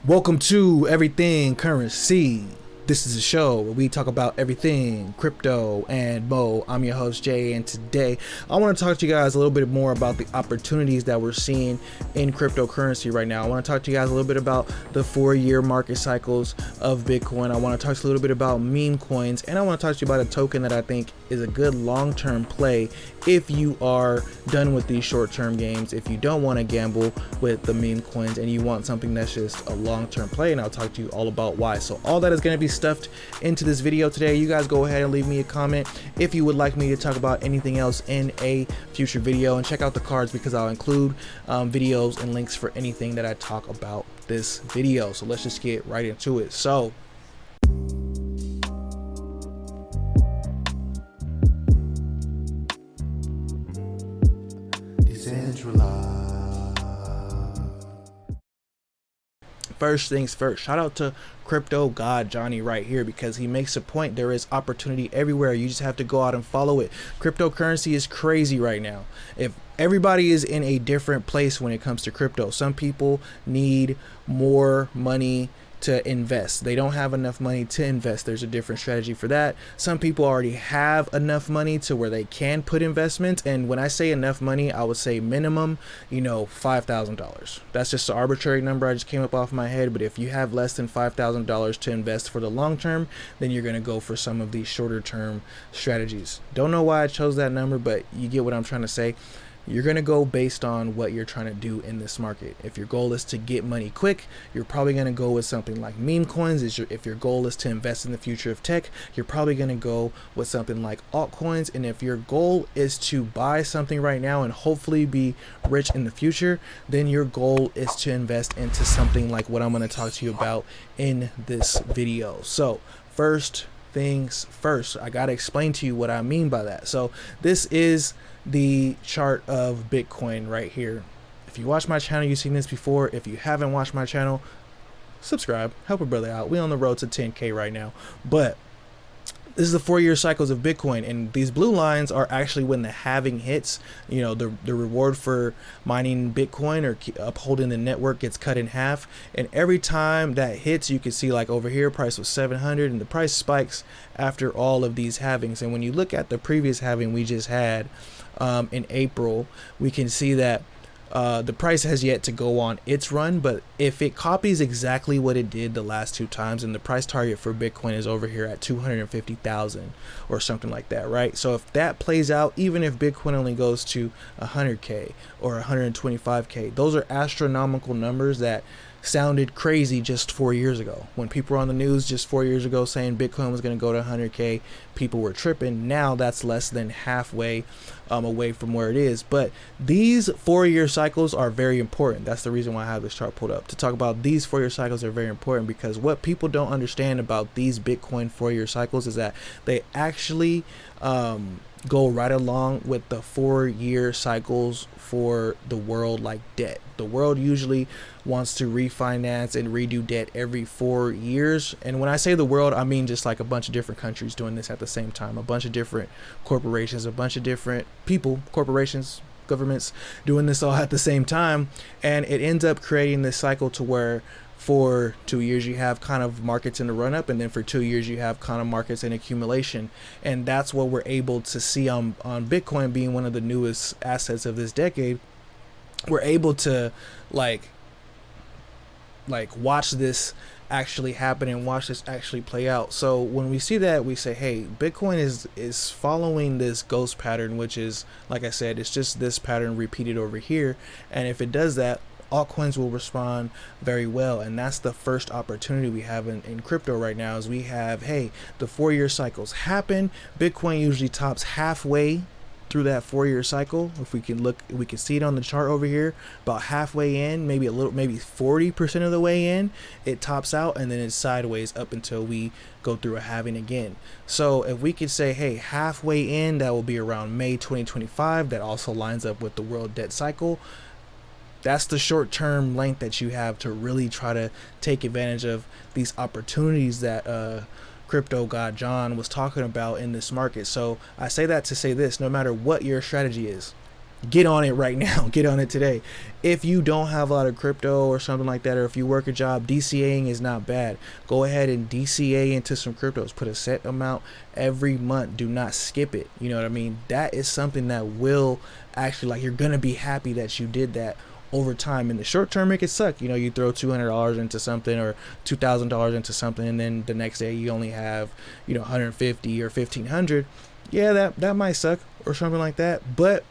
Welcome to Everything Currency. This is a show where we talk about everything crypto and more. I'm your host Jay, and today I want to talk to you guys a little bit more about the opportunities that we're seeing in cryptocurrency right now. I want to talk to you guys a little bit about the 4-year market cycles of Bitcoin. I want to talk to you a little bit about meme coins, and I want to talk to you about a token that I think is a good long-term play if you are done with these short-term games, if you don't want to gamble with the meme coins and you want something that's just a long-term play. And I'll talk to you all about why. So all that is going to be stuffed into this video today. You guys go ahead and leave me a comment if you would like me to talk about anything else in a future video, and check out the cards because I'll include videos and links for anything that I talk about this video. So let's just get right into it. So first things first, shout out to crypto god Johnny right here, because he makes a point. There is opportunity everywhere. You just have to go out and follow it. Cryptocurrency is crazy right now. If everybody is in a different place when it comes to crypto, some people need more money to invest. They don't have enough money to invest. There's a different strategy for that. Some people already have enough money to where they can put investments. And when I say enough money, I would say minimum, $5,000. That's just an arbitrary number I just came up off my head. But if you have less than $5,000 to invest for the long term, then you're going to go for some of these shorter term strategies. Don't know why I chose that number, but you get what I'm trying to say. You're going to go based on what you're trying to do in this market. If your goal is to get money quick, you're probably going to go with something like meme coins. If your goal is to invest in the future of tech, you're probably going to go with something like altcoins. And if your goal is to buy something right now and hopefully be rich in the future, then your goal is to invest into something like what I'm going to talk to you about in this video. So first things first, I got to explain to you what I mean by that. So this is the chart of Bitcoin right here. If you watch my channel, you've seen this before. If you haven't watched my channel, subscribe, help a brother out. We're on the road to 10K right now. But this is the 4-year cycles of Bitcoin, and these blue lines are actually when the halving hits. The reward for mining Bitcoin or upholding the network gets cut in half, and every time that hits, you can see like over here, price was 700, and the price spikes after all of these halvings. And when you look at the previous halving we just had in April, we can see that the price has yet to go on its run, but if it copies exactly what it did the last 2 times, and the price target for Bitcoin is over here at 250,000 or something like that, right? So if that plays out, even if Bitcoin only goes to 100K or 125K, those are astronomical numbers that sounded crazy just 4 years ago. When people were on the news just 4 years ago saying Bitcoin was going to go to 100K, people were tripping. Now that's less than halfway away from where it is. But these 4-year cycles are very important. That's the reason why I have this chart pulled up to talk about. These 4-year cycles are very important because what people don't understand about these Bitcoin 4-year cycles is that they actually go right along with the 4-year cycles for the world, like debt. The world usually wants to refinance and redo debt every 4 years. And when I say the world, I mean just like a bunch of different countries doing this at the same time, a bunch of different corporations, a bunch of different people, corporations, governments doing this all at the same time. And it ends up creating this cycle to where for 2 years you have kind of markets in the run up, and then for 2 years you have kind of markets in accumulation. And that's what we're able to see on Bitcoin being one of the newest assets of this decade. We're able to like watch this actually happen and watch this actually play out. So when we see that, we say, hey, Bitcoin is following this ghost pattern, which is, like I said, it's just this pattern repeated over here. And if it does that, altcoins will respond very well. And that's the first opportunity we have in crypto right now, is we have, hey, the 4-year cycles happen. Bitcoin usually tops halfway through that 4-year cycle. If we can look, we can see it on the chart over here, about halfway in, maybe 40% of the way in, it tops out, and then it's sideways up until we go through a halving again. So if we could say, hey, halfway in, that will be around May 2025. That also lines up with the world debt cycle. That's the short-term length that you have to really try to take advantage of these opportunities that crypto god John was talking about in this market. So I say that to say this: no matter what your strategy is, get on it right now. Get on it today. If you don't have a lot of crypto or something like that, or if you work a job, DCAing is not bad. Go ahead and DCA into some cryptos. Put a set amount every month. Do not skip it. You know what I mean? That is something that will actually, like, you're gonna be happy that you did that over time. In the short term, it could suck. You know, you throw $200 into something or $2,000 into something, and then the next day you only have, you know, 150 or 1,500. Yeah, that might suck or something like that. But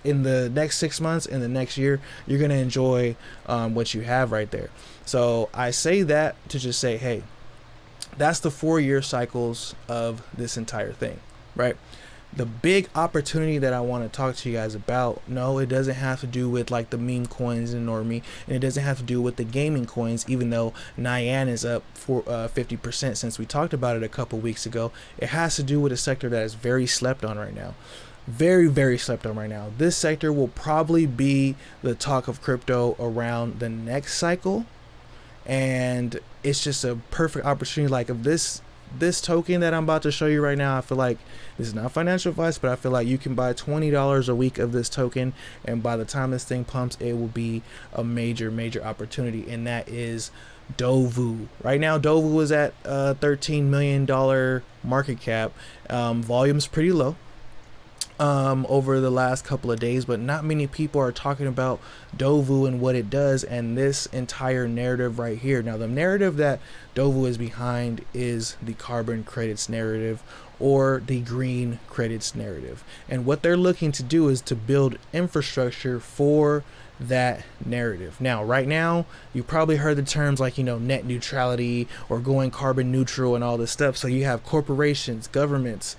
in the next 6 months, in the next year, you're going to enjoy what you have right there. So I say that to just say, hey, that's the 4-year cycles of this entire thing, right? The big opportunity that I want to talk to you guys about, no, it doesn't have to do with like the meme coins and Normie, and it doesn't have to do with the gaming coins, even though Nyan is up for 50% since we talked about it a couple weeks ago. It has to do with a sector that is very slept on right now. Very, very slept on right now. This sector will probably be the talk of crypto around the next cycle, and it's just a perfect opportunity. Like, if this token that I'm about to show you right now, I feel like this is not financial advice, but I feel like you can buy $20 a week of this token, and by the time this thing pumps, it will be a major opportunity, and that is DOVU. Right now, DOVU is at $13 million market cap. Volume's pretty low over the last couple of days, but not many people are talking about DOVU and what it does and this entire narrative right here. Now, the narrative that DOVU is behind is the carbon credits narrative, or the green credits narrative, and what they're looking to do is to build infrastructure for that narrative. Now, right now, you probably heard the terms like, you know, net neutrality or going carbon neutral and all this stuff. So you have corporations, governments,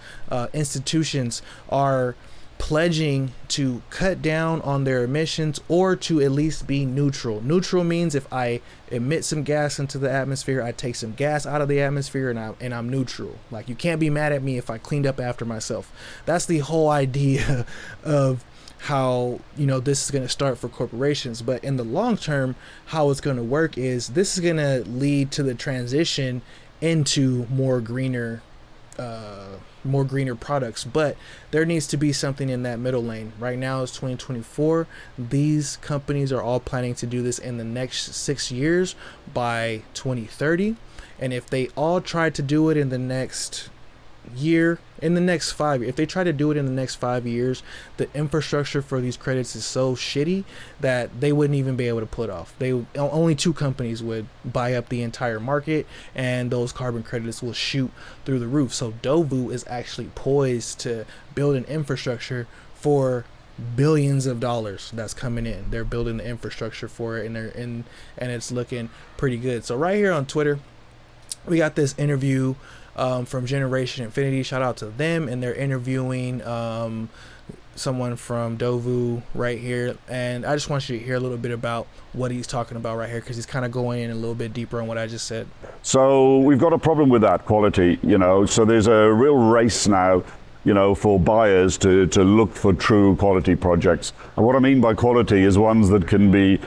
institutions are pledging to cut down on their emissions, or to at least be neutral. Neutral means if I emit some gas into the atmosphere, I take some gas out of the atmosphere, and I'm neutral. Like, you can't be mad at me if I cleaned up after myself. That's the whole idea of how, you know, this is going to start for corporations. But in the long term, how it's going to work is this is going to lead to the transition into more greener products, but there needs to be something in that middle lane. Right now it's 2024. These companies are all planning to do this in the next 6 years by 2030, and if they all try to do it in the next year, in the next 5 years, if they try to do it in the next 5 years, the infrastructure for these credits is so shitty that they wouldn't even be able to pull it off. Only 2 companies would buy up the entire market, and those carbon credits will shoot through the roof. So DOVU is actually poised to build an infrastructure for billions of dollars that's coming in. They're building the infrastructure for it, and it's looking pretty good. So right here on Twitter, we got this interview from Generation Infinity. Shout out to them, and they're interviewing someone from DOVU right here, and I just want you to hear a little bit about what he's talking about right here, because he's kind of going in a little bit deeper on what I just said. So we've got a problem with that quality, you know, so there's a real race now, you know, for buyers to look for true quality projects. And what I mean by quality is ones that can be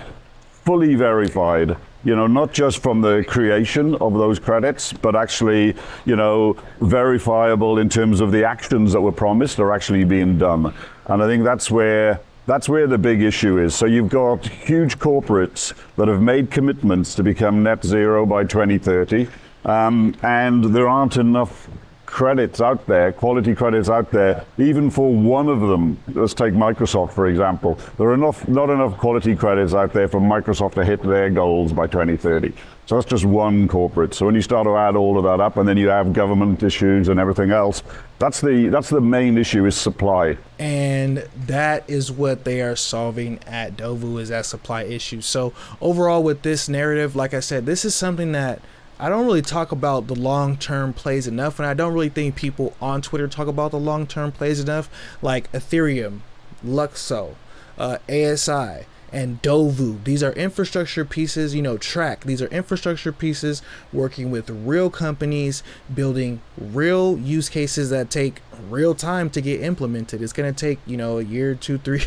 fully verified, you know, not just from the creation of those credits, but actually, you know, verifiable in terms of the actions that were promised are actually being done. And I think that's where the big issue is. So you've got huge corporates that have made commitments to become net zero by 2030, and there aren't enough credits out there, quality credits out there, even for one of them. Let's take Microsoft, for example. There are not enough quality credits out there for Microsoft to hit their goals by 2030. So that's just one corporate. So when you start to add all of that up, and then you have government issues and everything else, that's the main issue, is supply. And that is what they are solving at DOVU, is that supply issue. So overall with this narrative, like I said, this is something that I don't really talk about the long-term plays enough, and I don't really think people on Twitter talk about the long-term plays enough, like Ethereum, Luxo, ASI, and DOVU. These are infrastructure pieces, you know, Track. These are infrastructure pieces working with real companies, building real use cases that take real time to get implemented. It's going to take, you know, a year, 2, 3,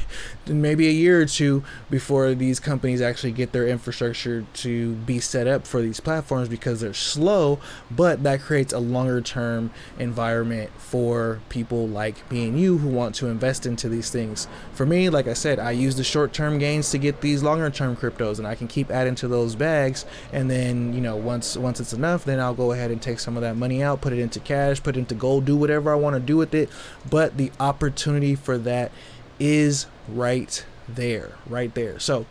maybe a year or two before these companies actually get their infrastructure to be set up for these platforms, because they're slow, but that creates a longer term environment for people like me and you who want to invest into these things. For me, like I said, I use the short term gains to get these longer term cryptos, and I can keep adding to those bags, and then, you know, once it's enough, then I'll go ahead and take some of that money out, put it into cash, put it into gold, do whatever I want to do with it. But the opportunity for that is right there. So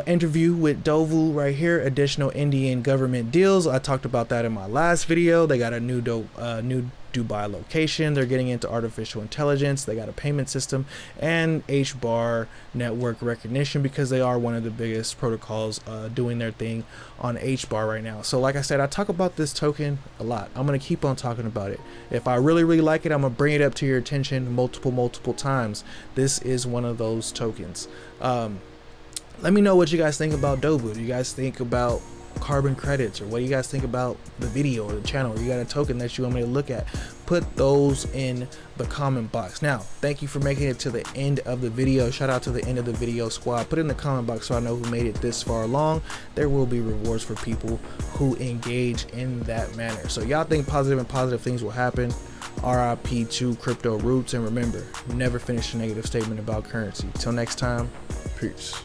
interview with DOVU right here, additional Indian government deals. I talked about that in my last video. They got a new Dubai location. They're getting into artificial intelligence. They got a payment system and HBAR network recognition, because they are one of the biggest protocols doing their thing on HBAR right now. So like I said, I talk about this token a lot. I'm going to keep on talking about it. If I really like it, I'm going to bring it up to your attention multiple times. This is one of those tokens. Let me know what you guys think about DOVU. Do you guys think about carbon credits, or what do you guys think about the video or the channel, or you got a token that you want me to look at? Put those in the comment box. Now, thank you for making it to the end of the video. Shout out to the end of the video squad. Put it in the comment box so I know who made it this far along. There will be rewards for people who engage in that manner. So y'all think positive, and positive things will happen. RIP to crypto roots, and remember, never finish a negative statement about currency. Till next time, peace.